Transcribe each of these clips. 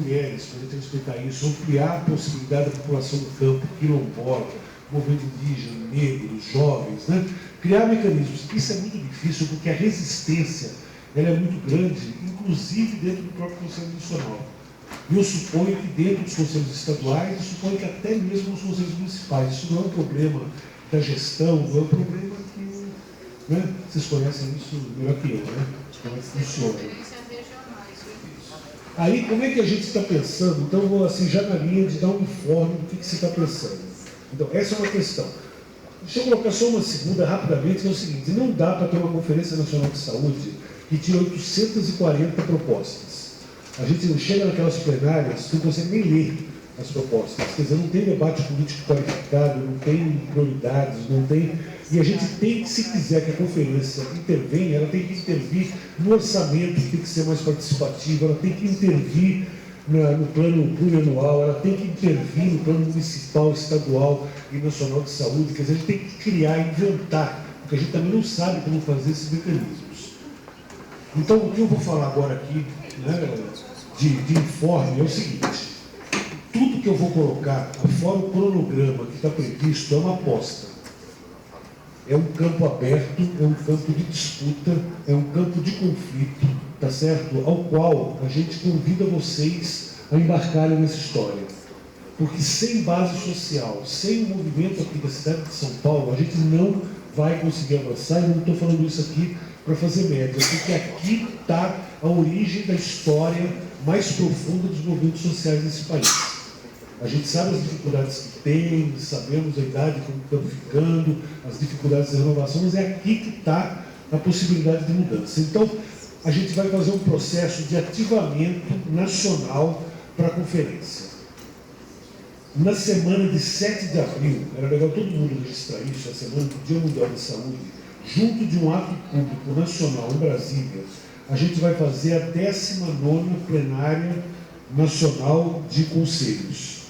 mulheres, para a gente respeitar isso, ampliar a possibilidade da população do campo, quilombola, movimento indígena, negros, jovens, né? Criar mecanismos. Isso é muito difícil porque a resistência ela é muito grande, inclusive dentro do próprio Conselho Nacional. E eu suponho que dentro dos conselhos estaduais, eu suponho que até mesmo nos conselhos municipais. Isso não é um problema da gestão, não é um problema que... Né? Vocês conhecem isso melhor que eu, né? Como é que funciona. Aí, como é que a gente está pensando? Então, vou assim, já na linha de dar um informe do que você está pensando. Então, essa é uma questão. Deixa eu colocar só uma segunda rapidamente, que é o seguinte: não dá para ter uma Conferência Nacional de Saúde que tira 840 propostas. A gente não chega naquelas plenárias, não consegue nem ler as propostas. Quer dizer, não tem debate político qualificado, não tem prioridades, não tem... E a gente tem que, se quiser que a conferência intervenha, ela tem que intervir no orçamento, que tem que ser mais participativo, ela tem que intervir no plano plurianual, ela tem que intervir no plano municipal, estadual e nacional de saúde. Quer dizer, a gente tem que criar, inventar, porque a gente também não sabe como fazer esses mecanismos. Então, o que eu vou falar agora aqui, né, de informe, é o seguinte: tudo que eu vou colocar, fora o cronograma que está previsto, é uma aposta. É um campo aberto, é um campo de disputa, é um campo de conflito, tá certo? Ao qual a gente convida vocês a embarcarem nessa história. Porque sem base social, sem o movimento aqui da cidade de São Paulo, a gente não vai conseguir avançar. E não estou falando isso aqui para fazer média, porque aqui está a origem da história mais profunda dos movimentos sociais desse país. A gente sabe as dificuldades que tem, sabemos a idade como estamos ficando, as dificuldades de renovação, mas é aqui que está a possibilidade de mudança. Então, a gente vai fazer um processo de ativamento nacional para a conferência. Na semana de 7 de abril, era legal todo mundo registrar isso, a semana do Dia Mundial da Saúde, junto de um ato público nacional em Brasília, a gente vai fazer a 19ª plenária nacional de conselhos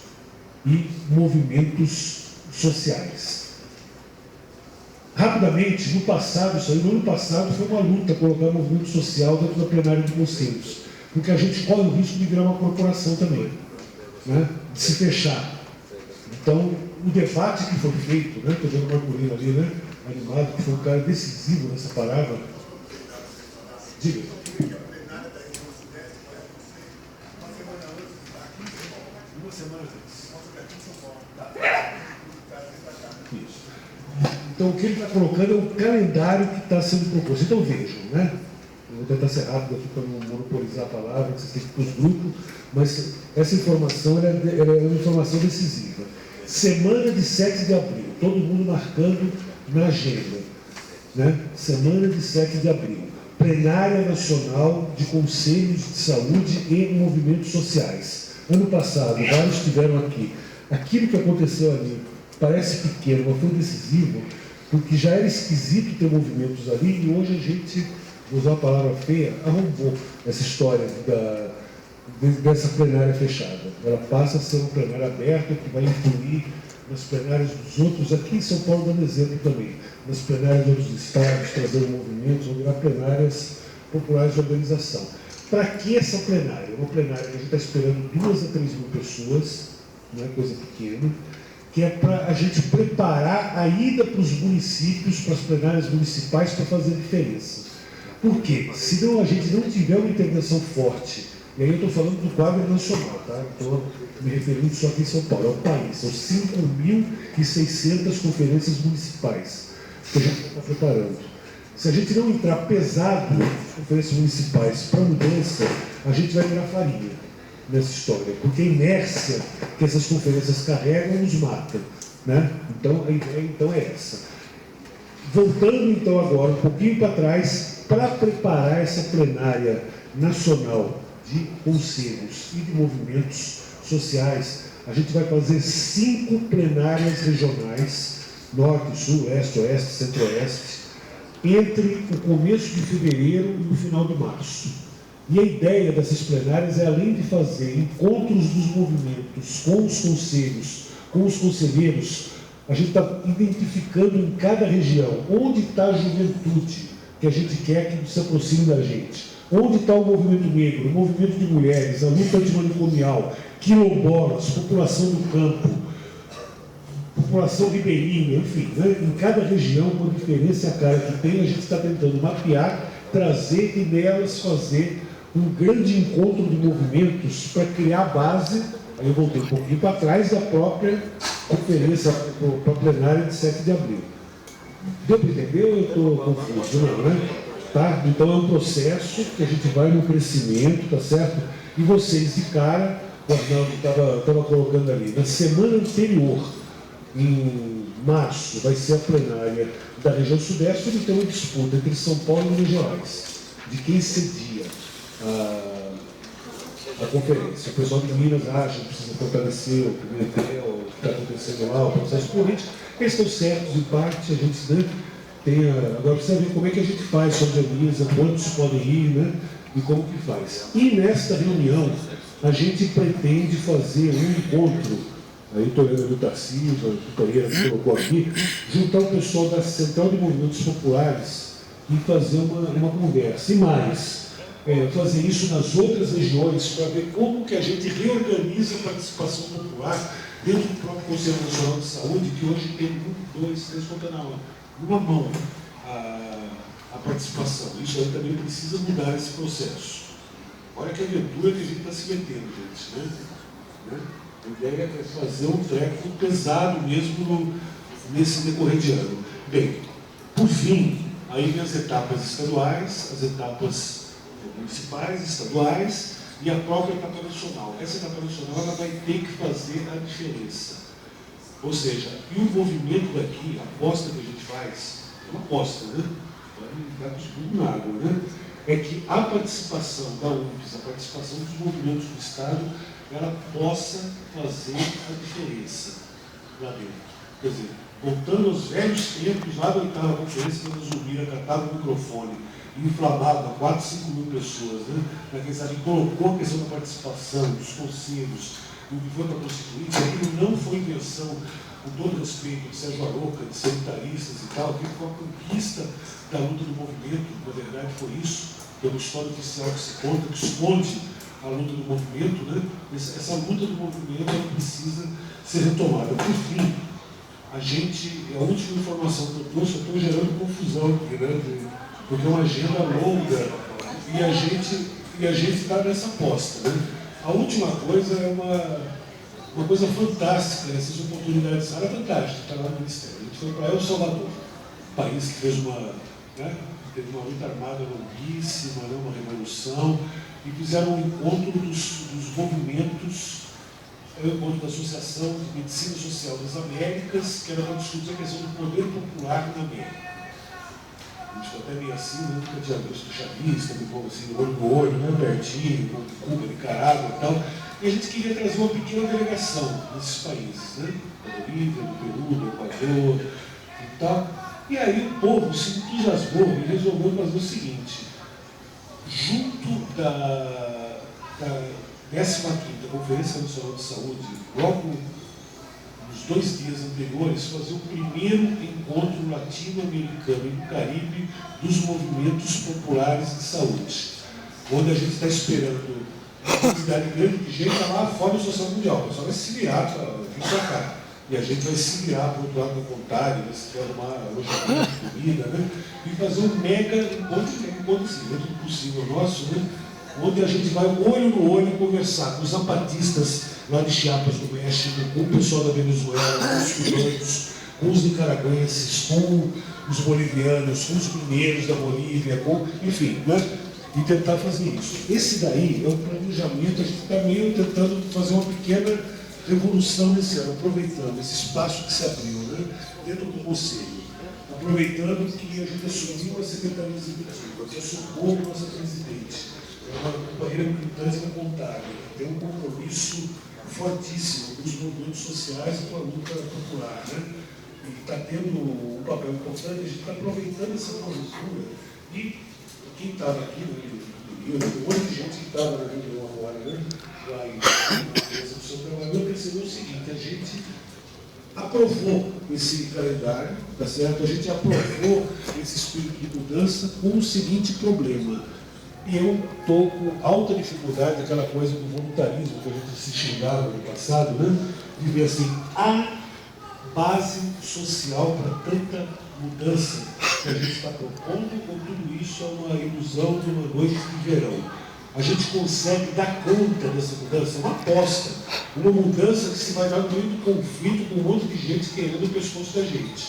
e movimentos sociais. Rapidamente, no passado, isso aí, no ano passado foi uma luta colocar o movimento social dentro da plenária de conselhos, porque a gente corre o risco de virar uma corporação também, né? De se fechar. Então, o debate que foi feito, né? Estou vendo o Marcolino ali, né? Animado, que foi um cara decisivo nessa parada. Diga. Uma semana antes. Isso. Então, o que ele está colocando é o calendário que está sendo proposto. Então, vejam, né? Eu vou tentar ser rápido aqui para não monopolizar a palavra, que vocês têm que ir para os grupos, mas essa informação ela é uma informação decisiva. Semana de 7 de abril, todo mundo marcando na agenda, né? Semana de 7 de abril, plenária nacional de conselhos de saúde e movimentos sociais. Ano passado, vários estiveram aqui. Aquilo que aconteceu ali parece pequeno, mas foi decisivo, porque já era esquisito ter movimentos ali, e hoje a gente, vou usar a palavra feia, arrombou essa história dessa plenária fechada. Ela passa a ser uma plenária aberta, que vai incluir nas plenárias dos outros, aqui em São Paulo dando exemplo também, nas plenárias de outros estados, trazendo movimentos, vão virar plenárias populares de organização. Para que essa plenária? Uma plenária que a gente está esperando 2 a 3 mil pessoas, não é coisa pequena, que é para a gente preparar a ida para os municípios, para as plenárias municipais, para fazer diferença. Por quê? Se não, a gente não tiver uma intervenção forte, e aí eu estou falando do quadro nacional, tá? Estou me referindo só aqui em São Paulo, é o país, são 5.600 conferências municipais que a gente está preparando. Se a gente não entrar pesado nas conferências municipais para mudança, a gente vai virar farinha nessa história, porque a inércia que essas conferências carregam nos mata, né? Então, a ideia então é essa. Voltando então agora um pouquinho para trás, para preparar essa plenária nacional de conselhos e de movimentos sociais, a gente vai fazer 5 plenárias regionais, norte, sul, leste, oeste, centro-oeste, entre o começo de fevereiro e o final de março. E a ideia dessas plenárias é, além de fazer encontros dos movimentos com os conselhos, com os conselheiros, a gente está identificando em cada região onde está a juventude que a gente quer que se aproxime da gente, Onde está o movimento negro, o movimento de mulheres, a luta antimanicomial, quilombolas, população do campo, população ribeirinha, enfim, né? Em cada região, com a diferença e a cara que tem, a gente está tentando mapear, trazer e nelas fazer um grande encontro de movimentos para criar a base, aí eu voltei um pouquinho para trás, da própria conferência para a plenária de 7 de abril. Deu para entender ou eu estou confuso? Não, né? Tá? Então é um processo que a gente vai no crescimento, tá certo? E vocês de cara, o Arnaldo estava colocando ali, na semana anterior, em março, vai ser a plenária da região sudeste, onde tem uma disputa entre São Paulo e Minas Gerais, de quem cedia a conferência. O pessoal de Minas acha que precisa fortalecer o Pimentel, o que está acontecendo lá, o processo político. Eles estão certos em parte, a gente, né, agora precisa ver como é que a gente faz, se organiza, quantos podem ir, né, e como que faz. E nesta reunião, a gente pretende fazer um encontro, aí estou lendo o Tarcísio, o Pereira que colocou aqui, juntar o pessoal da Central de Movimentos Populares e fazer uma conversa. E mais, fazer isso nas outras regiões para ver como que a gente reorganiza a participação popular dentro do próprio Conselho Nacional de Saúde, que hoje tem 1, 2, 3, contando numa mão a participação. Isso aí também precisa mudar esse processo. Olha que aventura que a gente está se metendo, gente, né? A ideia é fazer um treco pesado mesmo nesse decorrer de ano. Bem, por fim, aí vem as etapas estaduais, as etapas municipais, estaduais e a própria etapa nacional. Essa etapa nacional ela vai ter que fazer a diferença. Ou seja, e o movimento daqui, a aposta que a gente faz, é uma aposta, né? Vai tudo na água, né? É que a participação da UFES, a participação dos movimentos do Estado, ela possa fazer a diferença lá dentro. Quer dizer, voltando aos velhos tempos, lá da oitava conferência, quando o Zumira catava o microfone e inflamava 4, 5 mil pessoas, né? Naquele sabe, colocou a questão da participação, dos conselhos, do que foi para a Constituinte, aquilo não foi invenção, com todo respeito, de Sérgio Aroca, de sanitaristas e tal, aquilo foi a conquista da luta do movimento, na verdade foi isso, pela história oficial que se conta, que esconde a luta do movimento, né? Essa luta do movimento ela precisa ser retomada. Por fim, a última informação que eu trouxe, eu estou gerando confusão aqui, né? Porque é uma agenda longa e a gente está nessa aposta, né? A última coisa é uma coisa fantástica, essas oportunidades, essa área fantástica, está lá no Ministério. A gente foi para El Salvador, país que fez teve uma luta armada longuíssima, né, uma revolução, e fizeram um encontro dos movimentos, o encontro da Associação de Medicina Social das Américas, que era para discutir a questão do poder popular na América. A gente ficou até meio assim, né? Nunca tinha visto chavista, me povo assim, olho no olho, né? Pertinho, Cuba, Nicarágua e tal. E a gente queria trazer uma pequena delegação desses países, né? Da Bolívia, do Peru, do Equador e tal. E aí o povo se entusiasmou e resolveu fazer o seguinte: junto da 15ª Conferência Nacional de Saúde, logo nos 2 dias anteriores, fazer o primeiro encontro latino-americano e do Caribe dos movimentos populares de saúde, onde a gente está esperando uma quantidade grande de gente lá fora do Social Mundial. O pessoal vai se virar para vir para cá. E a gente vai se virar para o outro lado da vontade, vai se arrumar alojamento, comida, né? E fazer um mega encontro assim, dentro do possível nosso, né? Onde a gente vai olho no olho conversar com os zapatistas lá de Chiapas, do México, com o pessoal da Venezuela, com os cubanos, com os nicaragüenses, com os bolivianos, com os mineiros da Bolívia, enfim, né? E tentar fazer isso. Esse daí é o planejamento, a gente está meio tentando fazer uma pequena revolução nesse ano, aproveitando esse espaço que se abriu, né, dentro do Conselho, aproveitando que a gente assumiu a Secretaria Executiva, que eu sou nossa presidente, é uma companheira militante da Contábil, tem um compromisso fortíssimo com os movimentos sociais e com a luta popular, né? E está tendo um papel importante, a gente está aproveitando essa conjuntura. E quem estava aqui no Rio, tem um monte de gente que estava na reunião agora, né? Lá em Execução Trabalhadora, percebeu o seguinte: a gente aprovou esse calendário, tá certo? A gente aprovou esse espírito de mudança com o seguinte problema: E eu estou com alta dificuldade, aquela coisa do voluntarismo que a gente se xingava no passado, né? De ver assim, a base social para tanta mudança que a gente está propondo, ou tudo isso é uma ilusão de uma noite de verão. A gente consegue dar conta dessa mudança, é uma aposta, uma mudança que se vai dar no meio do conflito com um monte de gente querendo o pescoço da gente.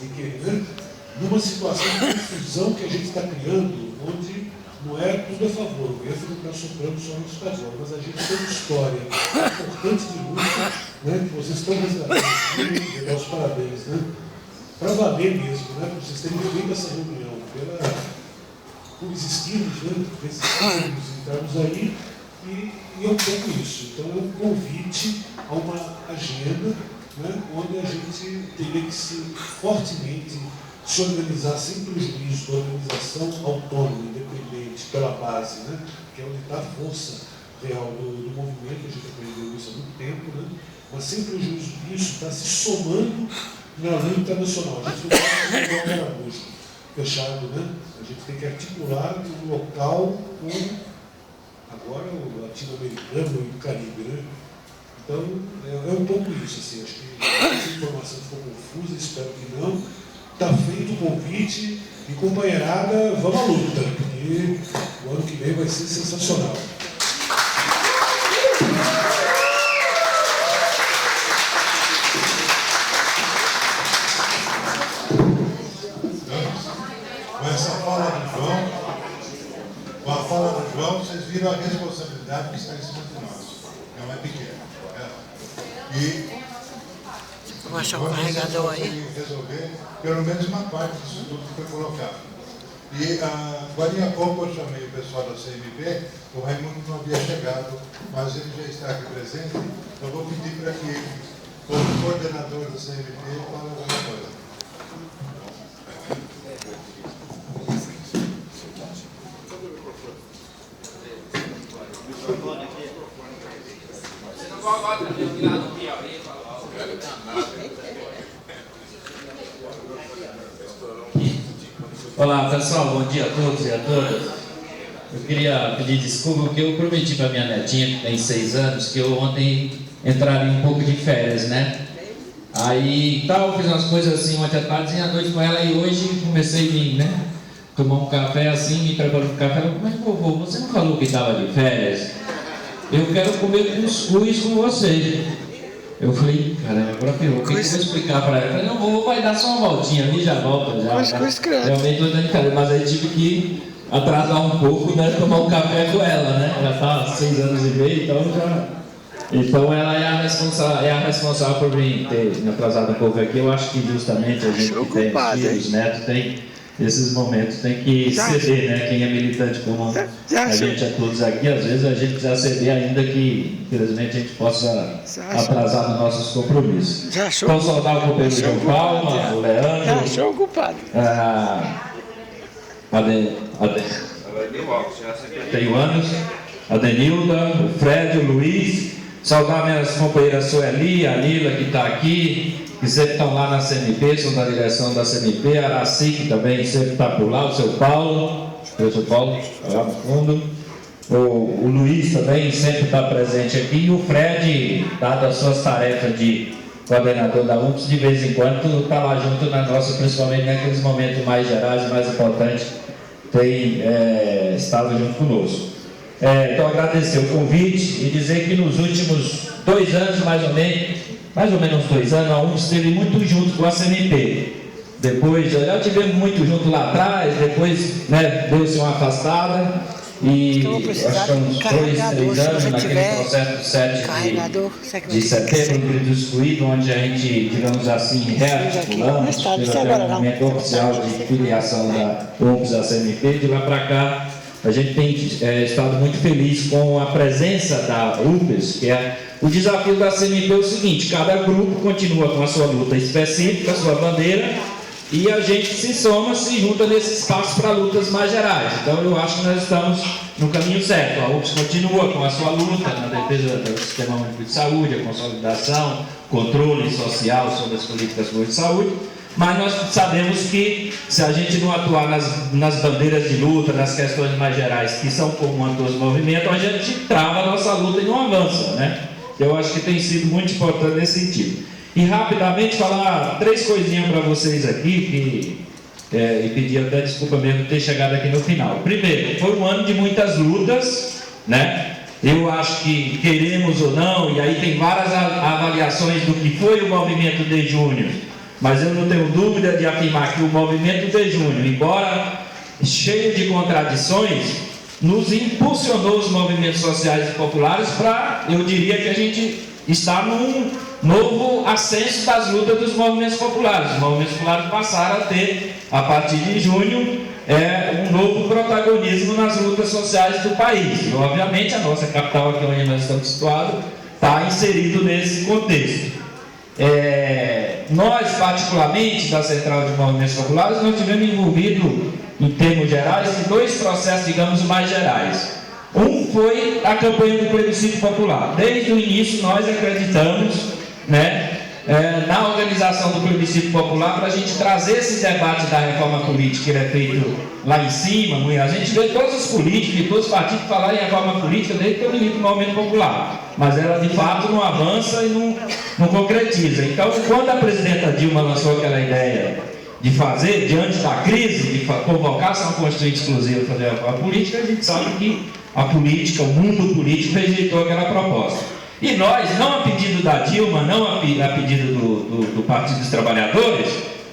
E querendo, numa situação de confusão que a gente está criando, onde não é tudo a favor, o governo não está soprando só no favor, mas a gente tem uma história importante de luta, né, que vocês estão resgatando, dar os parabéns, né, para valer mesmo, né, para vocês terem feito essa reunião, por existirmos, né, resistirmos, entrarmos aí, e é um pouco isso. Então é um convite a uma agenda, né, onde a gente teria que fortemente se organizar sem prejuízo da organização autônoma, independente, pela base, né? Que é onde está a força real do movimento, a gente aprendeu isso há muito tempo, né? Mas sem prejuízo disso, está se somando na luta nacional. A gente não pode igual o Araújo, fechado, né? A gente tem que articular o local com, agora, o latino-americano e o Caribe, né? Então, é um pouco isso, assim, acho que essa informação ficou confusa, espero que não. Está feito o convite e, companheirada, vamos à luta, porque o ano que vem vai ser sensacional. Com essa fala do João, com a fala do João, vocês viram a responsabilidade que está em cima de nós. Não é pequena. E vou achar um carregador aí. Resolver pelo menos uma parte disso tudo que foi colocado. E agora há pouco eu chamei o pessoal da CMP, o Raimundo não havia chegado, mas ele já está aqui presente. Eu vou pedir para que ele, como coordenador da CMP, fale alguma coisa. Olá pessoal, bom dia a todos e a todas. Eu queria pedir desculpa porque eu prometi para minha netinha, que tem 6 anos, que eu ontem entraria um pouco de férias, né? Aí tal, fiz umas coisas assim ontem à tarde e à noite com ela, e hoje comecei a vir, né? Tomar um café assim, me preparando um café. Ela falou, mas vovô, você não falou que estava de férias? Eu quero comer cuscuz com você. Eu falei, caramba, agora ferrou, o que eu vou explicar para ela? Eu falei, não, vovô vai dar só uma voltinha ali, já volta, já. Realmente estou dando cara, mas aí tive que atrasar um pouco, né, tomar um café com ela, né? Ela está 6 anos e meio, então já... Então ela é a responsável por mim ter me atrasado um pouco aqui. Eu acho que justamente a gente que tem filhos, netos, tem esses momentos, tem que ceder, né? Quem é militante como a gente é todos aqui, às vezes a gente precisa ceder ainda que, infelizmente, a gente possa atrasar nos nossos compromissos. Então, saudar o companheiro João Paulo, o Leandro. Já achou ocupado. Tenho anos, a Denilda, o Fred, o Luiz. Saudar minhas companheiras Sueli, a Nila, que está aqui, que sempre estão lá na CMP, são da direção da CMP, a Araci, que também sempre está por lá, o seu Paulo, lá no fundo, o Luiz também sempre está presente aqui, e o Fred, dado as suas tarefas de coordenador da UMPS, de vez em quando está lá junto na nossa, principalmente naqueles momentos mais gerais e mais importantes, tem estado junto conosco. Então agradecer o convite e dizer que nos últimos 2 anos, mais ou menos 2 anos, a UMPS esteve muito junto com a CMP. Depois, já tivemos muito junto lá atrás, depois, né, deu-se uma afastada e acho que uns 2, 3 anos naquele processo do 7 de setembro, grito excluído, onde a gente, digamos assim, rearticulamos pelo momento oficial de filiação da UMPS à CMP. De lá para cá, a gente tem estado muito feliz com a presença da UMPS, que é o desafio da CMP é o seguinte: cada grupo continua com a sua luta específica, a sua bandeira, e a gente se soma, se junta nesse espaço para lutas mais gerais. Então eu acho que nós estamos no caminho certo. A UMPS continua com a sua luta na defesa do Sistema Único de Saúde, a consolidação, controle social sobre as políticas de saúde. mas nós sabemos que se a gente não atuar nas bandeiras de luta, nas questões mais gerais que são comuns a todos os movimentos, a gente trava a nossa luta e não avança, né? Eu acho que tem sido muito importante nesse sentido. E rapidamente falar 3 coisinhas para vocês aqui, e pedir até desculpa mesmo ter chegado aqui no final. Primeiro, foi um ano de muitas lutas, né? Eu acho que queremos ou não, e aí tem várias avaliações do que foi o movimento de junho, mas eu não tenho dúvida de afirmar que o movimento de junho, embora cheio de contradições, nos impulsionou os movimentos sociais e populares para, eu diria que a gente está num novo ascenso das lutas dos movimentos populares. Os movimentos populares passaram a ter, a partir de junho, um novo protagonismo nas lutas sociais do país. E, obviamente, a nossa capital, aqui onde nós estamos situados, está inserido nesse contexto. Nós, particularmente, da Central de Movimentos Populares, nós tivemos envolvido, em termos gerais, em 2 processos, digamos, mais gerais. Um foi a campanha do plebiscito popular. Desde o início, nós acreditamos, né, na organização do plebiscito popular para a gente trazer esse debate da reforma política que ele é feito lá em cima. A gente vê todos os políticos e todos os partidos falar em reforma política desde que eu milito no movimento popular, mas ela de fato não avança e não concretiza. Então, quando a presidenta Dilma lançou aquela ideia de fazer, diante da crise, de convocar a Ação Constituinte exclusiva para fazer a reforma política, a gente sabe que a política, o mundo político rejeitou aquela proposta. E nós, não a pedido da Dilma, não a pedido do Partido dos Trabalhadores,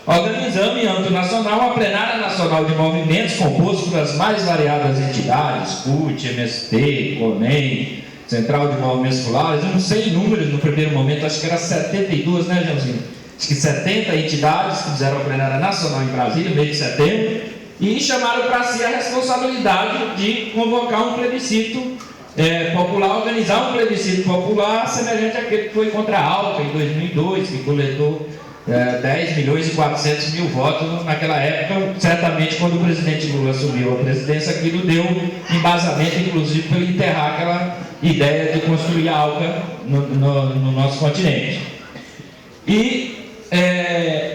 organizamos em âmbito nacional uma plenária nacional de movimentos composto pelas mais variadas entidades, CUT, MST, CONEM, Central de Movimentos Populares, não sei números no primeiro momento, acho que era 72, né, Joãozinho? Acho que 70 entidades que fizeram a plenária nacional em Brasília, no mês de setembro, e chamaram para si a responsabilidade de convocar um plebiscito popular, organizar um plebiscito popular semelhante àquele que foi contra a ALCA em 2002, que coletou 10 milhões e 400 mil votos naquela época. Certamente, quando o presidente Lula assumiu a presidência, aquilo deu embasamento, inclusive, para enterrar aquela ideia de construir a ALCA no nosso continente. E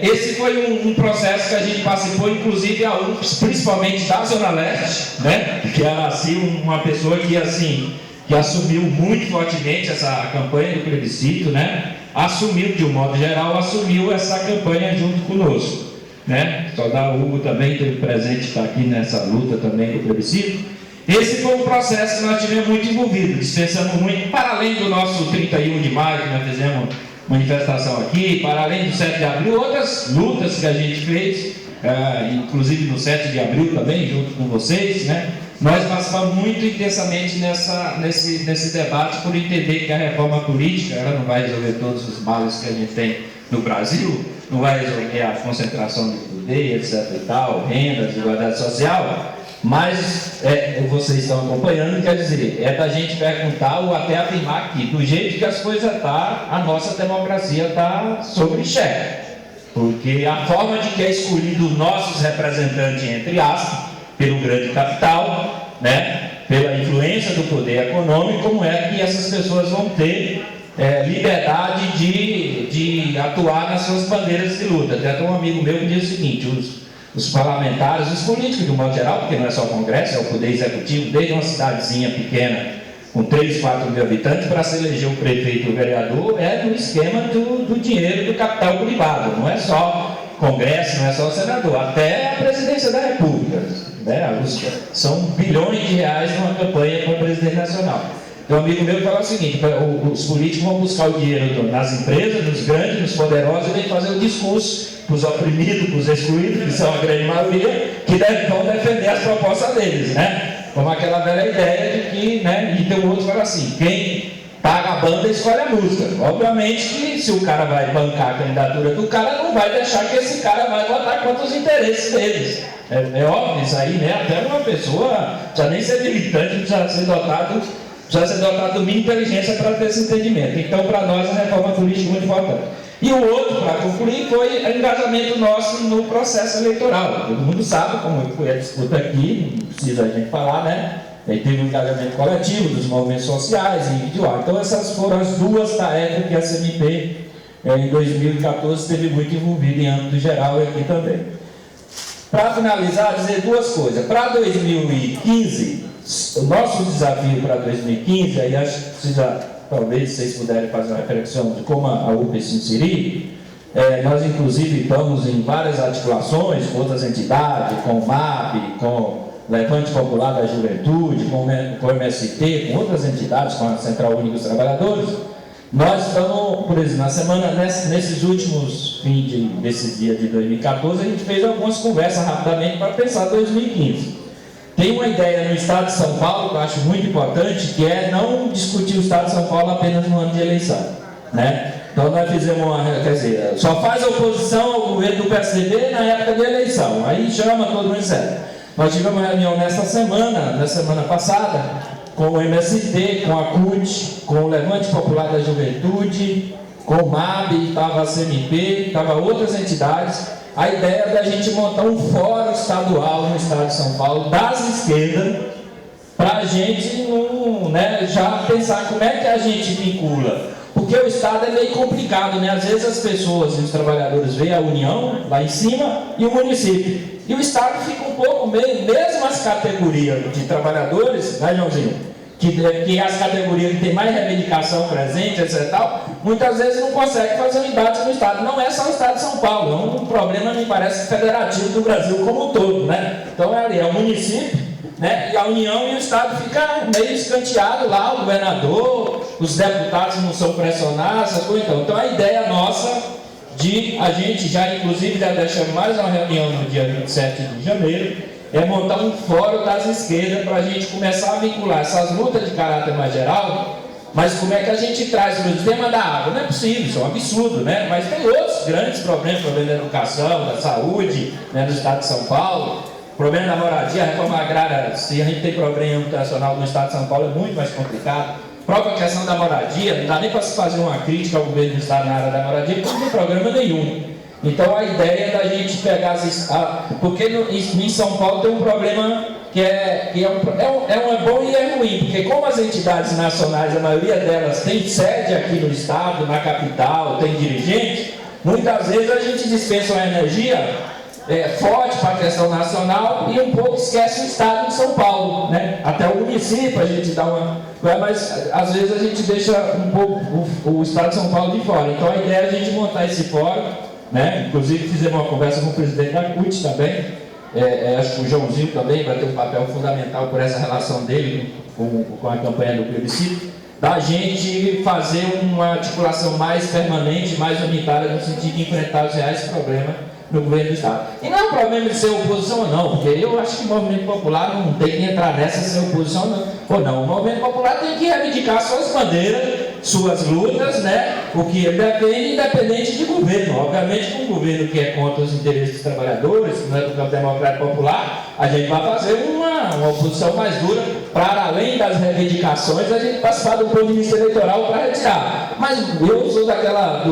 esse foi um processo que a gente participou, inclusive a UFS, principalmente da Zona Leste, né? Que era assim uma pessoa que assumiu muito fortemente essa campanha do plebiscito, né? Assumiu, de um modo geral, essa campanha junto conosco, né? Só da Hugo também teve presente, está aqui nessa luta também do plebiscito. Esse foi um processo que nós tivemos muito envolvido, dispensamos muito, para além do nosso 31 de maio, que nós fizemos manifestação aqui, para além do 7 de abril, outras lutas que a gente fez, inclusive no 7 de abril também, junto com vocês, né? Nós participamos muito intensamente nesse debate, por entender que a reforma política, ela não vai resolver todos os males que a gente tem no Brasil, não vai resolver a concentração de poder, etc e tal, renda, desigualdade social, mas vocês estão acompanhando, quer dizer, da gente perguntar ou até afirmar que, do jeito que as coisas estão, a nossa democracia está sob xeque. Porque a forma de que é escolhido os nossos representantes, entre aspas, pelo grande capital, né, pela influência do poder econômico, como é que essas pessoas vão ter liberdade de atuar nas suas bandeiras de luta. Até um amigo meu que diz o seguinte: os parlamentares, os políticos de um modo geral, porque não é só o Congresso, é o Poder Executivo, desde uma cidadezinha pequena, com 3, 4 mil habitantes, para se eleger o prefeito e o vereador, no esquema do dinheiro do capital privado. Não é só Congresso, não é só o senador, até a presidência da República, né? São bilhões de reais numa campanha para o presidente nacional. Então, um amigo meu fala o seguinte: os políticos vão buscar o dinheiro nas empresas, nos grandes, nos poderosos, e vêm fazer o discurso para os oprimidos, para os excluídos, que são a grande maioria, que vão defender as propostas deles, né? Como aquela velha ideia de que, né? E tem um outro que fala assim: quem paga a banda escolhe a música. Obviamente que se o cara vai bancar a candidatura do cara, não vai deixar que esse cara vai votar contra os interesses deles. É óbvio isso aí, né? Até uma pessoa, precisa nem ser militante, precisa ser dotado do mínimo inteligência para ter esse entendimento. Então, para nós, a reforma política é muito importante. E o outro, para concluir, foi o engajamento nosso no processo eleitoral. Todo mundo sabe como foi a disputa aqui, não precisa a gente falar, né? Teve um engajamento coletivo dos movimentos sociais e individual. Então, essas foram as duas tarefas que a CMP em 2014 esteve muito envolvido em âmbito geral e aqui também. Para finalizar, dizer duas coisas. Para 2015, o nosso desafio para 2015, aí acho que precisa, talvez vocês puderem fazer uma reflexão de como a UP se inserir. Nós inclusive estamos em várias articulações com outras entidades, com o MAP, com o Levante Popular da Juventude, com o MST, com outras entidades, com a Central Única dos Trabalhadores. Nós estamos, por exemplo, nesses últimos desses dias de 2014, a gente fez algumas conversas rapidamente para pensar 2015. Tem uma ideia no Estado de São Paulo que eu acho muito importante, que é não discutir o Estado de São Paulo apenas no ano de eleição, né? Então nós fizemos só faz oposição ao governo do PSDB na época de eleição, aí chama todo mundo sério. Nós tivemos uma reunião na semana passada, com o MST, com a CUT, com o Levante Popular da Juventude, com o MAB, estava a CMP, estava outras entidades. A ideia é da gente montar um fórum estadual no Estado de São Paulo, das esquerdas, para a gente já pensar como é que a gente vincula. Porque o Estado é meio complicado, né? Às vezes as pessoas e os trabalhadores veem a União lá em cima e o município. E o Estado fica um pouco mesmo as categorias de trabalhadores, né, Joãozinho? Que as categorias que têm mais reivindicação presente, etc. Muitas vezes não conseguem fazer unidades no Estado. Não é só o Estado de São Paulo, é um problema, me parece, federativo do Brasil como um todo, né? Então é o município, né? E a União e o Estado ficam meio escanteados lá, o governador, os deputados não são pressionados, essas coisas. Então a ideia nossa a gente já inclusive já deixamos mais uma reunião no dia 27 de janeiro, é montar um fórum das esquerdas para a gente começar a vincular essas lutas de caráter mais geral. Mas como é que a gente traz o tema da água? Não é possível, isso é um absurdo, né? Mas tem outros grandes problemas, problema da educação, da saúde, né, do Estado de São Paulo, problema da moradia, a reforma agrária. Se a gente tem problema habitacional no Estado de São Paulo, é muito mais complicado. A própria questão da moradia, não dá nem para se fazer uma crítica ao governo do Estado na área da moradia, porque não tem programa nenhum. Então a ideia é da gente pegar porque em São Paulo tem um problema que é bom e é ruim, porque como as entidades nacionais, a maioria delas tem sede aqui no Estado, na capital, tem dirigente, muitas vezes a gente dispensa uma energia forte para a questão nacional e um pouco esquece o Estado de São Paulo, né? Até o município a gente dá mas às vezes a gente deixa um pouco o Estado de São Paulo de fora. Então a ideia é a gente montar esse fórum, né? Inclusive fizemos uma conversa com o presidente da CUT também, acho que o Joãozinho também vai ter um papel fundamental por essa relação dele com a campanha do plebiscito, da gente fazer uma articulação mais permanente, mais unitária no sentido de enfrentar os reais problemas no governo do Estado. E não é um problema de ser oposição ou não, porque eu acho que o movimento popular não tem que entrar nessa ser oposição ou não. O movimento popular tem que reivindicar suas bandeiras, suas lutas, né? O que ele defende, independente de governo. Obviamente, com um governo que é contra os interesses dos trabalhadores, que não é do campo democrático popular, a gente vai fazer uma oposição mais dura para, além das reivindicações, a gente participar do ponto de vista eleitoral para retirar. Mas eu sou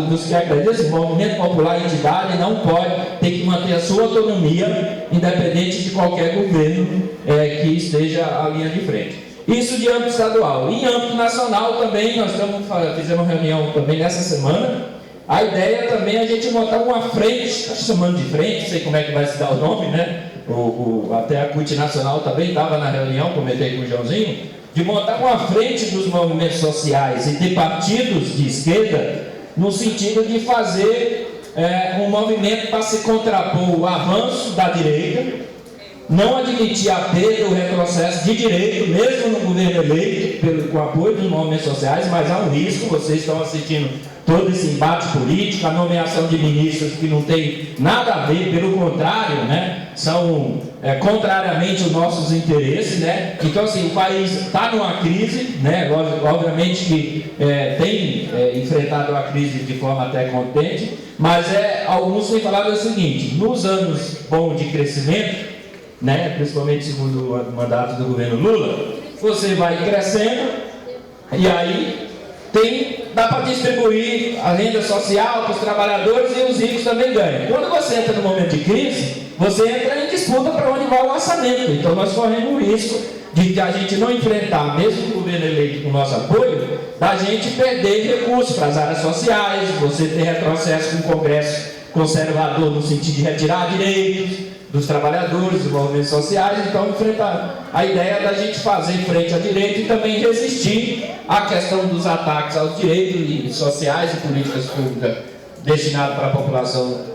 dos que acreditam, o movimento popular, a entidade, não pode ter que manter a sua autonomia, independente de qualquer governo que esteja à linha de frente. Isso de âmbito estadual. E em âmbito nacional também, nós fizemos uma reunião também nessa semana. A ideia também é a gente montar uma frente, estou chamando de frente, não sei como é que vai se dar o nome, né? Até a CUT Nacional também estava na reunião, comentei com o Joãozinho, de montar uma frente dos movimentos sociais e de partidos de esquerda, no sentido de fazer um movimento para se contrapor o avanço da direita, não admitir a perda, o retrocesso de direito, mesmo no governo eleito, com o apoio dos movimentos sociais, mas há um risco, vocês estão assistindo todo esse embate político, a nomeação de ministros que não tem nada a ver, pelo contrário, né, são contrariamente os nossos interesses, né? Então assim, o país está numa crise, né? Obviamente que tem enfrentado a crise de forma até contente, mas alguns têm falado o seguinte: nos anos bons de crescimento, né, principalmente segundo o mandato do governo Lula, você vai crescendo e aí dá para distribuir a renda social para os trabalhadores e os ricos também ganham. Quando você entra no momento de crise, você entra em disputa para onde vai o orçamento. Então nós corremos o risco de que a gente não enfrentar, mesmo o governo eleito com o nosso apoio, da gente perder recursos para as áreas sociais, você ter retrocesso com o Congresso conservador no sentido de retirar direitos dos trabalhadores, dos movimentos sociais. Então enfrentar a ideia da gente fazer frente a direito e também resistir à questão dos ataques aos direitos sociais e políticas públicas destinadas para a população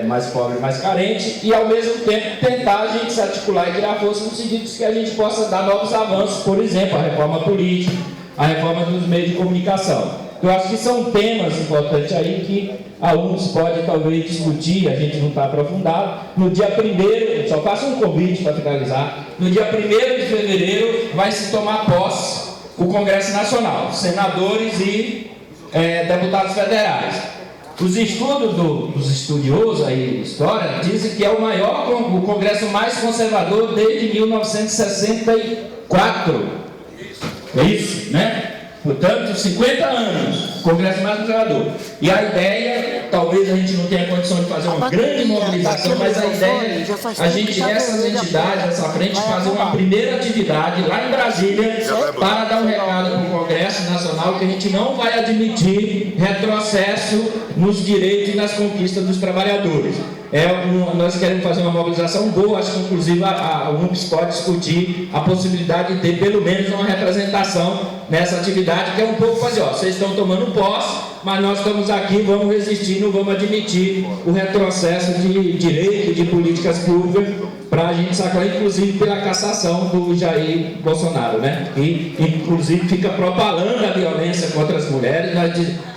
mais pobre e mais carente, e ao mesmo tempo tentar a gente se articular e criar força no sentido de que a gente possa dar novos avanços, por exemplo, a reforma política, a reforma dos meios de comunicação. Eu acho que são temas importantes aí que alguns podem talvez discutir, a gente não está aprofundado. No dia 1º, só faço um convite para finalizar, no dia 1º de fevereiro vai se tomar posse o Congresso Nacional, senadores e deputados federais. Os estudos dos estudiosos aí de história dizem que é o congresso mais conservador desde 1964. É isso, né? Portanto, 50 anos, congresso mais conservador. E a ideia, talvez a gente não tenha condição de fazer uma grande mobilização, mas a ideia é a gente, nessas entidades, nessa frente, fazer uma primeira atividade lá em Brasília para dar um recado para o Congresso Nacional que a gente não vai admitir retrocesso nos direitos e nas conquistas dos trabalhadores. Nós queremos fazer uma mobilização boa, acho que inclusive a UNPS pode discutir a possibilidade de ter pelo menos uma representação nessa atividade, que é um pouco fazer, vocês estão tomando posse, mas nós estamos aqui, vamos resistir, não vamos admitir o retrocesso de direito e de políticas públicas para a gente sacar, inclusive pela cassação do Jair Bolsonaro, né? Que inclusive fica propalando a violência contra as mulheres.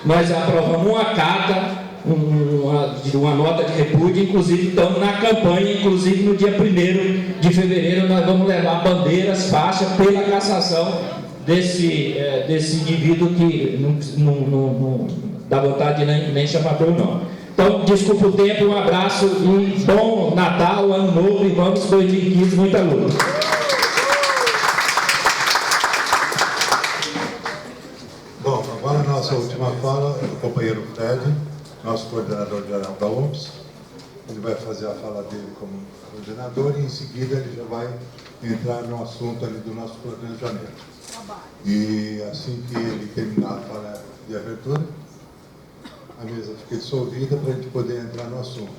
Nós aprovamos uma carta, uma nota de repúdio, inclusive estamos na campanha, inclusive no dia 1º de fevereiro nós vamos levar bandeiras, faixas pela cassação desse indivíduo que não dá vontade de nem chamar pelo nome. Então, desculpa o tempo, um abraço e bom Natal, Ano Novo, e vamos 2015, muita luta. Bom, agora a nossa última fala é do companheiro Fred, nosso coordenador geral da UNPS. Ele vai fazer a fala dele como coordenador e em seguida ele já vai entrar no assunto ali do nosso plano de janeiro. E assim que ele terminar a fala de abertura, a mesa fica dissolvida para a gente poder entrar no assunto.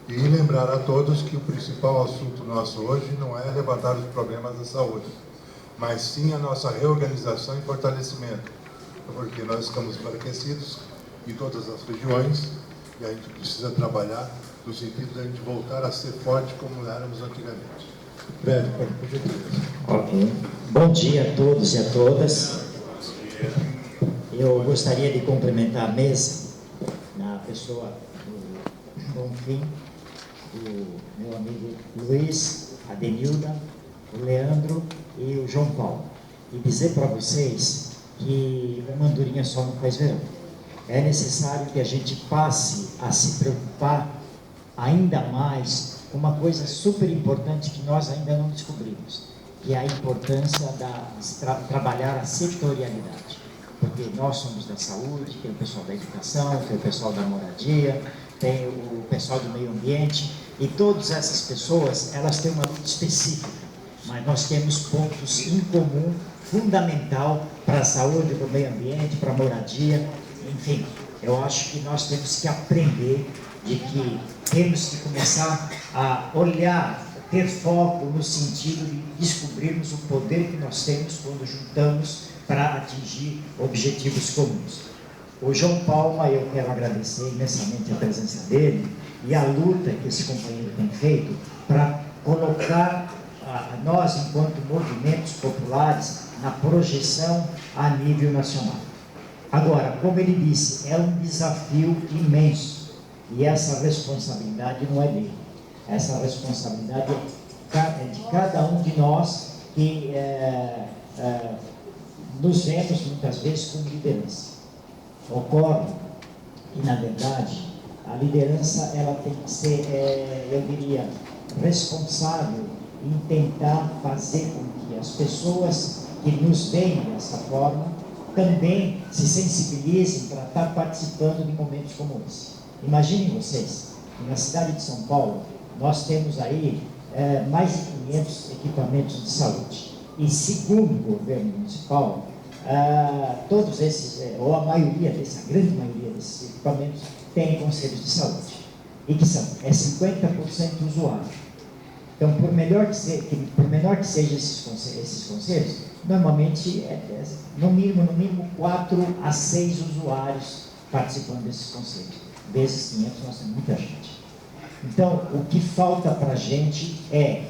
E lembrar a todos que o principal assunto nosso hoje não é arrebatar os problemas da saúde, mas sim a nossa reorganização e fortalecimento, porque nós estamos enfraquecidos em todas as regiões e a gente precisa trabalhar no sentido de a gente voltar a ser forte como éramos antigamente. Fred, por gentileza. Ok. Bom dia a todos e a todas. Eu gostaria de cumprimentar a mesa, na pessoa do Bonfim, do meu amigo Luiz, a Denilda, o Leandro e o João Paulo. E dizer para vocês que uma andorinha só não faz verão. É necessário que a gente passe a se preocupar ainda mais com uma coisa super importante que nós ainda não descobrimos, que é a importância de trabalhar a setorialidade. Porque nós somos da saúde, tem o pessoal da educação, tem o pessoal da moradia, tem o pessoal do meio ambiente, e todas essas pessoas, elas têm uma luta específica, mas nós temos pontos em comum, fundamental para a saúde, para o meio ambiente, para a moradia, enfim. Eu acho que nós temos que aprender de que temos que começar a olhar, ter foco no sentido de descobrirmos o poder que nós temos quando juntamos para atingir objetivos comuns. O João Palma, eu quero agradecer imensamente a presença dele e a luta que esse companheiro tem feito para colocar nós, enquanto movimentos populares, na projeção a nível nacional. Agora, como ele disse, é um desafio imenso e essa responsabilidade não é dele. Essa responsabilidade é de cada um de nós que nos vemos muitas vezes como liderança. Ocorre que, na verdade, a liderança ela tem que ser, eu diria, responsável em tentar fazer com que as pessoas que nos veem dessa forma também se sensibilizem para estar participando de momentos como esse. Imaginem vocês, que na cidade de São Paulo, nós temos aí mais de 500 equipamentos de saúde. E segundo o governo municipal, todos esses, ou a maioria desses, a grande maioria desses equipamentos, tem conselhos de saúde. E que são 50% usuário. Então, por menor que sejam esses conselhos, normalmente no mínimo 4 a 6 usuários participando desses conselhos. Desses 500, nós temos muita gente. Então, o que falta para a gente é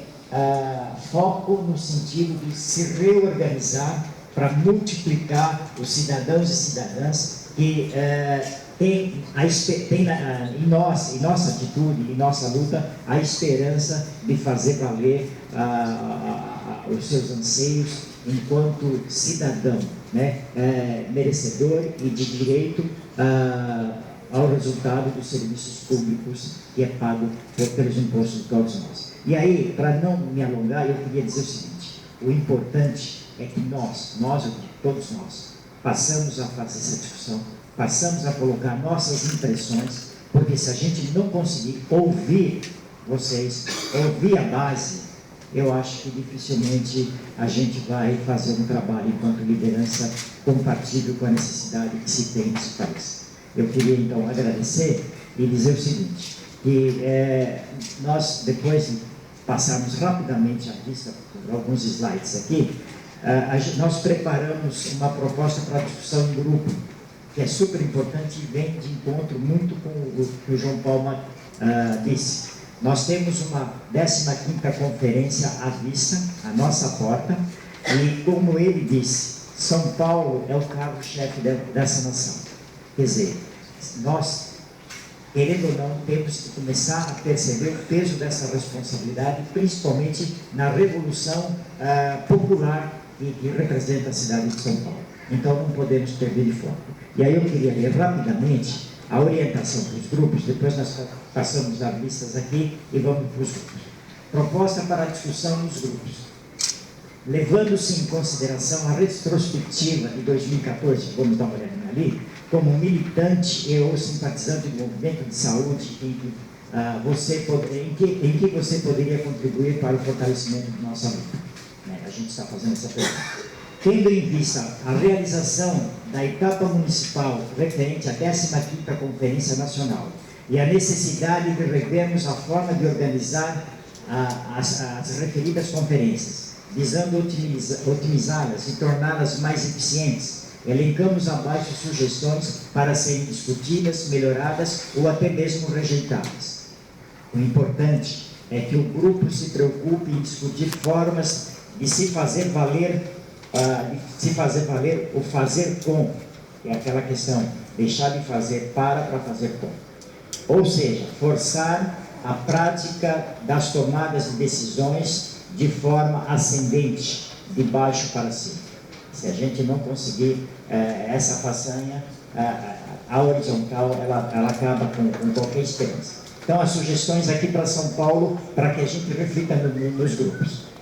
foco no sentido de se reorganizar para multiplicar os cidadãos e cidadãs que tem em nossa atitude, em nossa luta, a esperança de fazer valer os seus anseios enquanto cidadão, né, merecedor e de direito ao resultado dos serviços públicos que é pago pelos impostos de todos nós. E aí, para não me alongar, eu queria dizer o seguinte: o importante é que todos nós, passamos a fazer essa discussão, passamos a colocar nossas impressões, porque se a gente não conseguir ouvir vocês, ouvir a base, eu acho que dificilmente a gente vai fazer um trabalho enquanto liderança compatível com a necessidade que se tem nesse país. Eu queria então agradecer e dizer o seguinte, que nós, depois de passarmos rapidamente a vista por alguns slides aqui, nós preparamos uma proposta para discussão em grupo, que é super importante e vem de encontro muito com o que o João Palma disse. Nós temos uma 15ª conferência à vista, à nossa porta, e como ele disse, São Paulo é o carro-chefe dessa nação. Quer dizer, nós, querendo ou não, temos que começar a perceber o peso dessa responsabilidade, principalmente na revolução popular que representa a cidade de São Paulo. Então não podemos perder de foco. E aí eu queria ler rapidamente a orientação para os grupos, depois nós passamos as listas aqui e vamos para os grupos. Proposta para a discussão nos grupos. Levando-se em consideração a retrospectiva de 2014, vamos dar uma olhadinha ali, como militante e ou simpatizante do movimento de saúde em que você poderia contribuir para o fortalecimento de nossa luta? A gente está fazendo essa pergunta. Tendo em vista a realização da etapa municipal referente à 15ª Conferência Nacional e a necessidade de revermos a forma de organizar as referidas conferências, visando otimizá-las e torná-las mais eficientes, elencamos abaixo sugestões para serem discutidas, melhoradas ou até mesmo rejeitadas. O importante é que o grupo se preocupe em discutir formas de se fazer valer o fazer com, que é aquela questão, deixar de fazer para fazer com. Ou seja, forçar a prática das tomadas de decisões de forma ascendente, de baixo para cima. Se a gente não conseguir essa façanha, a horizontal, ela acaba com qualquer esperança. Então, as sugestões aqui para São Paulo, para que a gente reflita nos grupos.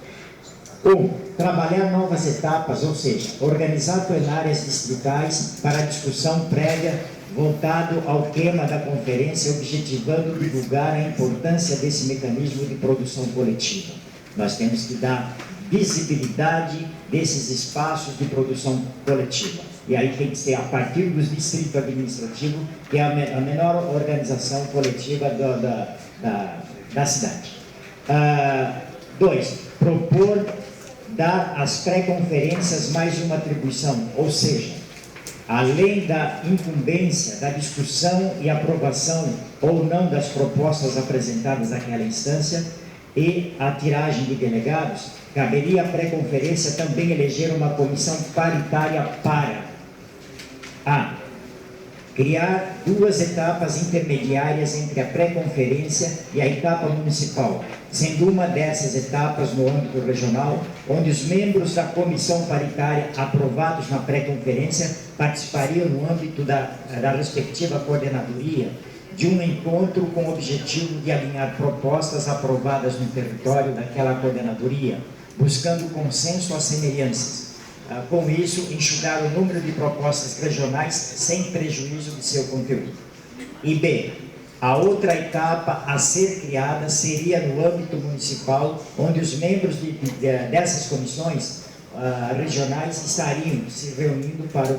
1. Trabalhar novas etapas, ou seja, organizar plenárias distritais para discussão prévia voltado ao tema da conferência, objetivando divulgar a importância desse mecanismo de produção coletiva. Nós temos que dar visibilidade desses espaços de produção coletiva. E aí tem que ser a partir do distrito administrativo, que é a menor organização coletiva da cidade. 2. Propor dar às pré-conferências mais uma atribuição, ou seja, além da incumbência da discussão e aprovação ou não das propostas apresentadas naquela instância e a tiragem de delegados, caberia à pré-conferência também eleger uma comissão paritária para a. Criar 2 etapas intermediárias entre a pré-conferência e a etapa municipal, sendo uma dessas etapas no âmbito regional, onde os membros da comissão paritária aprovados na pré-conferência participariam no âmbito da respectiva coordenadoria de um encontro com o objetivo de alinhar propostas aprovadas no território daquela coordenadoria, buscando consenso às semelhanças. Com isso, enxugar o número de propostas regionais sem prejuízo de seu conteúdo. E B. A outra etapa a ser criada seria no âmbito municipal, onde os membros dessas comissões regionais estariam se reunindo para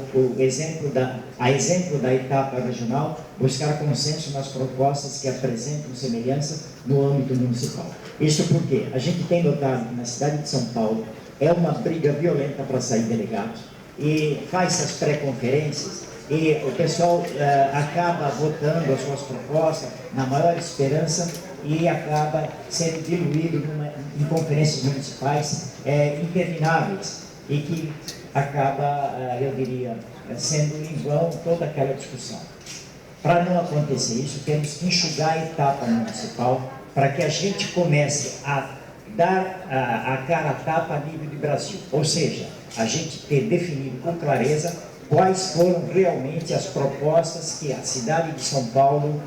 a exemplo da etapa regional, buscar consenso nas propostas que apresentam semelhança no âmbito municipal. Isso porque a gente tem notado que na cidade de São Paulo é uma briga violenta para sair delegado, e faz essas pré-conferências, e o pessoal acaba votando as suas propostas na maior esperança e acaba sendo diluído em conferências municipais intermináveis, e que acaba, eu diria, sendo em vão toda aquela discussão. Para não acontecer isso, temos que enxugar a etapa municipal para que a gente comece a dar a cara a tapa a nível de Brasil, ou seja, a gente ter definido com clareza quais foram realmente as propostas que a cidade de São Paulo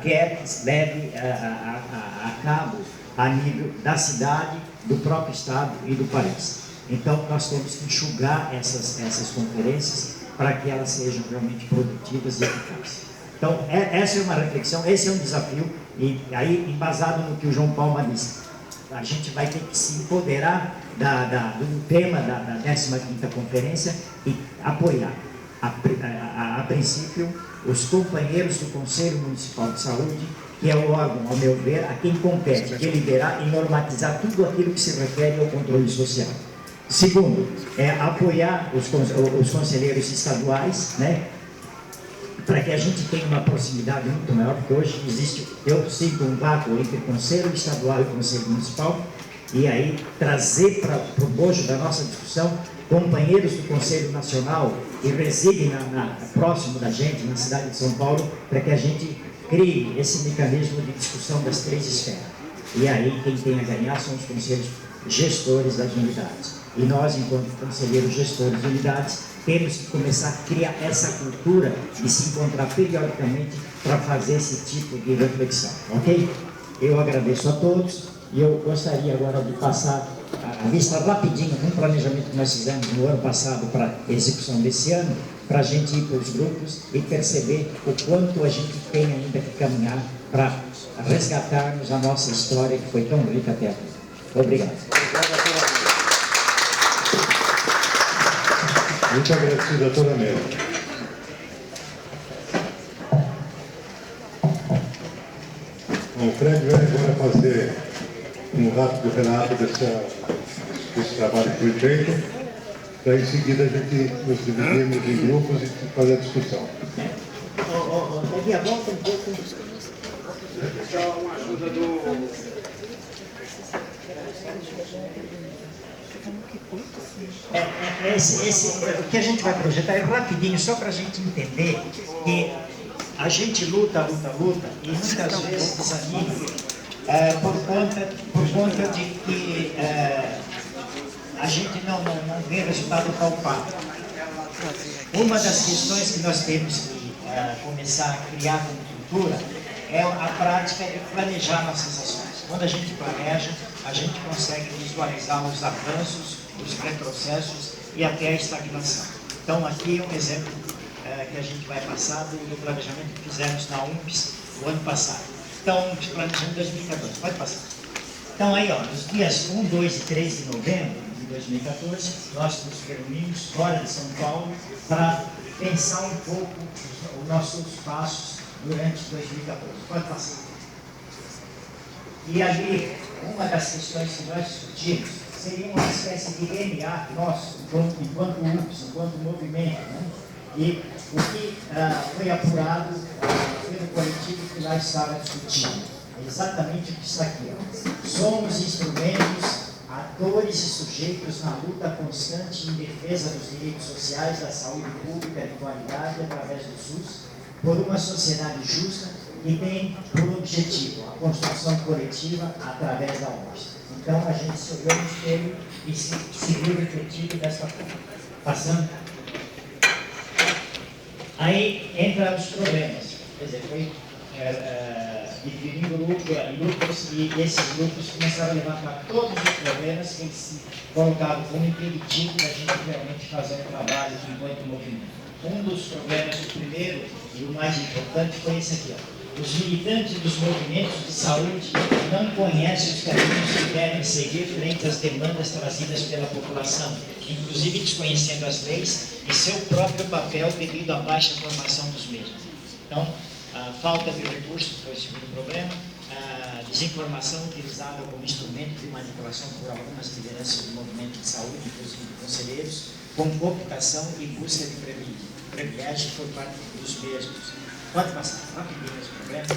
quer que leve a cabo a nível da cidade, do próprio estado e do país. Então, nós temos que enxugar essas conferências para que elas sejam realmente produtivas e eficazes. Então, essa é uma reflexão, esse é um desafio, e aí, embasado no que o João Palma disse, a gente vai ter que se empoderar do tema da 15ª conferência e apoiar, a princípio, os companheiros do Conselho Municipal de Saúde, que é o órgão, ao meu ver, a quem compete deliberar e normatizar tudo aquilo que se refere ao controle social. Segundo, apoiar os conselheiros estaduais, né, para que a gente tenha uma proximidade muito maior, porque hoje existe, eu sinto um vácuo entre o Conselho Estadual e o Conselho Municipal, e aí trazer para o bojo da nossa discussão companheiros do Conselho Nacional que residem próximo da gente, na cidade de São Paulo, para que a gente crie esse mecanismo de discussão das três esferas. E aí quem tem a ganhar são os conselhos gestores das unidades. E nós, enquanto conselheiros gestores de unidades, temos que começar a criar essa cultura de se encontrar periodicamente para fazer esse tipo de reflexão, ok? Eu agradeço a todos e eu gostaria agora de passar a vista rapidinho no planejamento que nós fizemos no ano passado para a execução desse ano, para a gente ir para os grupos e perceber o quanto a gente tem ainda que caminhar para resgatarmos a nossa história que foi tão rica até aqui. Obrigado. Muito agradecido, doutora Melo. Bom, o Fred vai agora fazer um rápido relato desse trabalho que foi feito, para em seguida a gente nos dividirmos em grupos e fazer a discussão. Daqui a volta um pouco. Só uma ajuda do... O que a gente vai projetar é rapidinho, só para a gente entender que a gente luta e muitas vezes desanima por conta de que a gente não vê resultado palpável. Uma das questões que nós temos que começar a criar como cultura é a prática de planejar nossas ações. Quando a gente planeja, a gente consegue visualizar os avanços, os retrocessos e até a estagnação. Então, aqui é um exemplo que a gente vai passar do planejamento que fizemos na UMPS o ano passado. Então, planejamento 2014. Pode passar. Então, aí, ó, nos dias 1, 2 e 3 de novembro de 2014, nós nos reunimos fora de São Paulo para pensar um pouco os nossos passos durante 2014. Pode passar. E ali, uma das questões que nós discutimos seria uma espécie de DNA nosso, enquanto UPS, enquanto movimento, né? E o que foi apurado pelo coletivo que lá estava discutindo, é exatamente o que está aqui. Ó. Somos instrumentos, atores e sujeitos na luta constante em defesa dos direitos sociais, da saúde pública de qualidade através do SUS, por uma sociedade justa que tem por objetivo a construção coletiva através da ONG. Então a gente se olhou no espelho e se viu refletido desta forma. Passando. Aí entra os problemas. Quer dizer, foi dividindo grupos e esses grupos começaram a levantar todos os problemas que se colocaram como impeditivo da gente realmente fazer um trabalho enquanto movimento. Um dos problemas, o primeiro e o mais importante, foi esse aqui. Ó. Os militantes dos movimentos de saúde não conhecem os caminhos que devem seguir frente às demandas trazidas pela população, inclusive desconhecendo as leis e seu próprio papel devido à baixa formação dos mesmos. Então, a falta de recursos foi o segundo problema, a desinformação utilizada como instrumento de manipulação por algumas lideranças do movimento de saúde, inclusive conselheiros, com cooptação e busca de privilégio por parte dos mesmos. Pode passar rapidinho esse problema.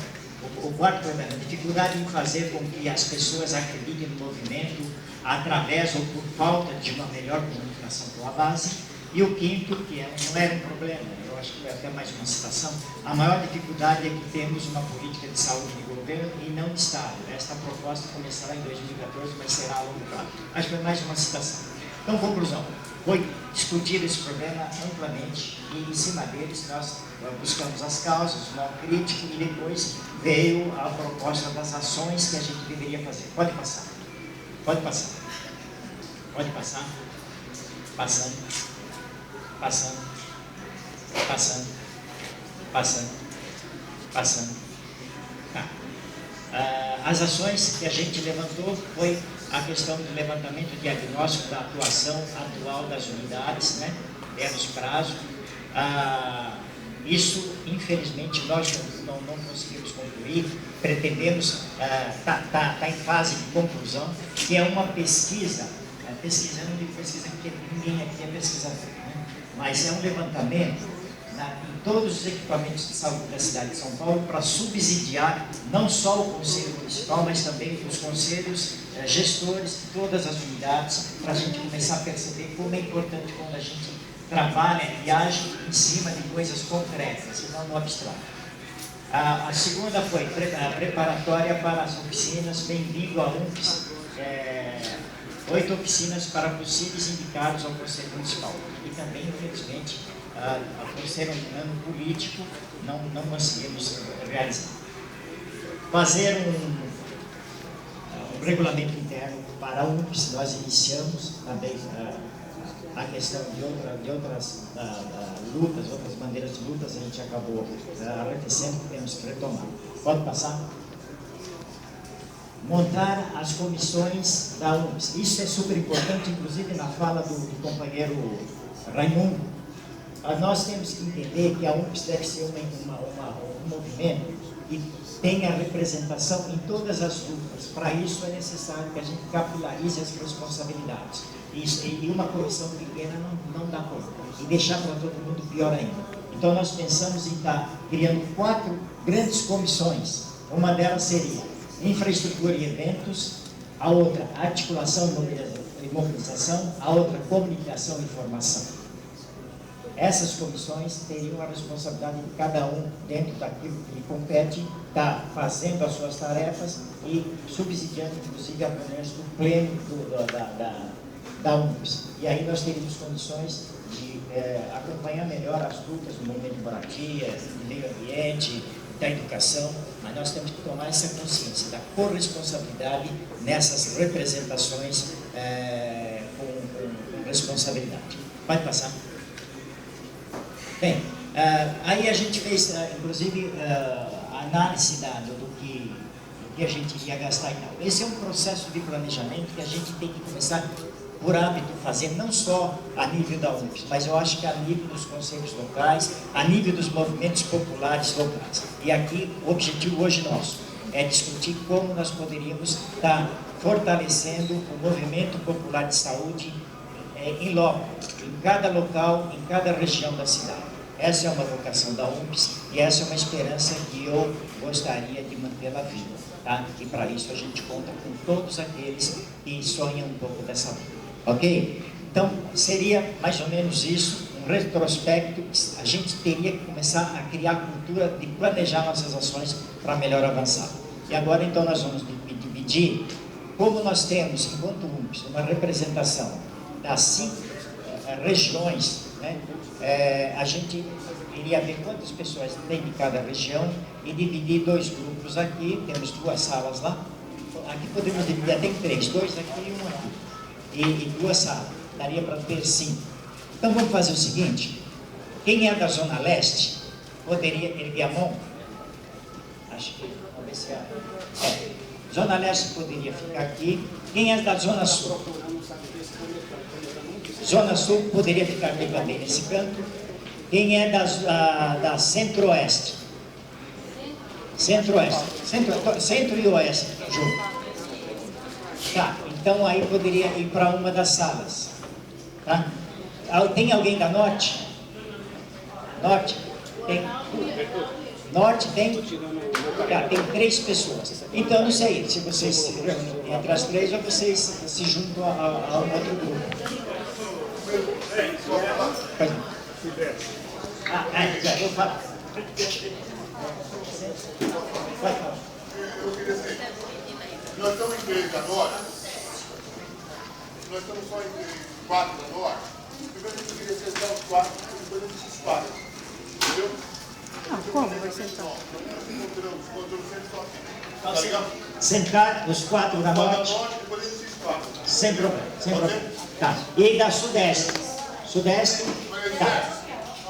O quarto problema, dificuldade em fazer com que as pessoas acreditem no movimento através ou por falta de uma melhor comunicação com a base. E o quinto, que não era um problema, eu acho que foi até mais uma citação, a maior dificuldade é que temos uma política de saúde de governo e não de Estado. Esta proposta começará em 2014, mas será a longo prazo. Acho que foi mais uma citação. Então, conclusão, foi discutir esse problema amplamente e em cima deles nós buscamos as causas, o mal crítico e depois veio a proposta das ações que a gente deveria fazer. Pode passar. Pode passar. Pode passar. Passando. Passando. Passando. Passando. Passando. Tá. As ações que a gente levantou foi a questão do levantamento diagnóstico da atuação atual das unidades, né? Temos prazo. Isso, infelizmente, nós não conseguimos concluir. Pretendemos, está em fase de conclusão, que é uma pesquisa. Pesquisa, eu não digo pesquisa porque ninguém aqui é pesquisador, né? Mas é um levantamento em todos os equipamentos de saúde da cidade de São Paulo para subsidiar não só o Conselho Municipal, mas também os conselhos gestores de todas as unidades, para a gente começar a perceber como é importante quando a gente trabalha e age em cima de coisas concretas e não no abstrato. A segunda foi a preparatória para as oficinas. Bem-vindo à UNPS, 8 oficinas para possíveis indicados ao Conselho Municipal. E também, infelizmente, por ser um ano político, não conseguimos realizar. Fazer um regulamento interno para a UNPS. Nós iniciamos também a questão de outras lutas, outras bandeiras de lutas, a gente acabou arrefecendo, temos que retomar. Pode passar? Montar as comissões da UNPS. Isso é super importante, inclusive na fala do companheiro Raimundo. Nós temos que entender que a UNPS deve ser um movimento que tenha representação em todas as lutas. Para isso é necessário que a gente capilarize as responsabilidades. E uma comissão pequena não dá conta. E deixar para todo mundo pior ainda. Então nós pensamos em estar criando 4 grandes comissões. Uma delas seria infraestrutura e eventos, a outra articulação e mobilização, a outra comunicação e informação. Essas comissões teriam a responsabilidade de cada um, dentro daquilo que lhe compete, estar fazendo as suas tarefas e subsidiando, inclusive, a presença do pleno da UNPS. E aí nós teríamos condições de acompanhar melhor as lutas do movimento de moradia, do meio ambiente, da educação, mas nós temos que tomar essa consciência da corresponsabilidade nessas representações com responsabilidade. Pode passar. Bem, aí a gente fez, inclusive, a análise do que a gente iria gastar e tal. Esse é um processo de planejamento que a gente tem que começar, por hábito, fazer não só a nível da UNPS, mas eu acho que a nível dos conselhos locais, a nível dos movimentos populares locais. E aqui, o objetivo hoje nosso é discutir como nós poderíamos estar fortalecendo o movimento popular de saúde em loco, em cada local, em cada região da cidade. Essa é uma vocação da UNPS e essa é uma esperança que eu gostaria de mantê-la viva, tá? E para isso a gente conta com todos aqueles que sonham um pouco dessa luta, ok? Então, seria mais ou menos isso, um retrospecto. A gente teria que começar a criar a cultura de planejar nossas ações para melhor avançar. E agora, então, nós vamos dividir, como nós temos, enquanto UNPS, uma representação das 5 regiões, né? A gente iria ver quantas pessoas tem de cada região e dividir 2 grupos aqui. Temos 2 salas lá. Aqui podemos dividir até em 3, 2 aqui e 1 aqui. E 2 salas. Daria para ter 5. Então vamos fazer o seguinte: quem é da Zona Leste poderia erguer a mão. Acho que, vamos ver se Zona Leste poderia ficar aqui. Quem é da Zona Sul? Zona Sul poderia ficar aqui também nesse canto. Quem é da Centro-Oeste? Centro-Oeste. Centro e Oeste junto. Tá, então aí poderia ir para uma das salas. Tá? Tem alguém da Norte? Norte? Tem. Norte tem? Tá, tem 3 pessoas. Então, não sei se vocês se reúnem entre as 3 ou vocês se juntam a um outro grupo. Eu falo. Vai falar. Eu queria dizer, nós estamos em 3 da Norte, nós estamos só em 4 da Norte, primeiro eu queria sentar os 4, depois a gente se espalha, entendeu? Ah, como vai sentar? Sentar os 4 da Norte, depois a gente se espalha. sem problema, sem problema. Tá. E da Sudeste? Sudeste? Tá.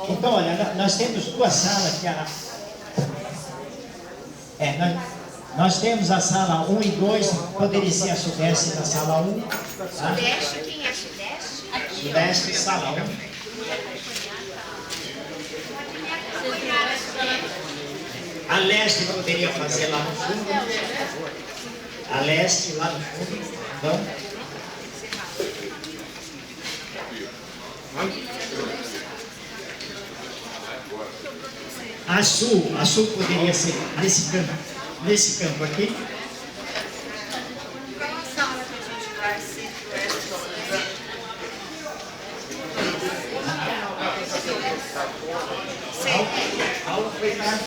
Então, olha, nós temos 2 salas que nós temos a sala 1 e 2, poderia ser a Sudeste da sala 1. Tá? Sudeste, quem é Sudeste? Sudeste, sala 1. A Leste poderia fazer lá no fundo. A Leste lá no fundo. Então, a Sul poderia ser nesse campo aqui. Qual a sala que a gente vai Centro-Oeste?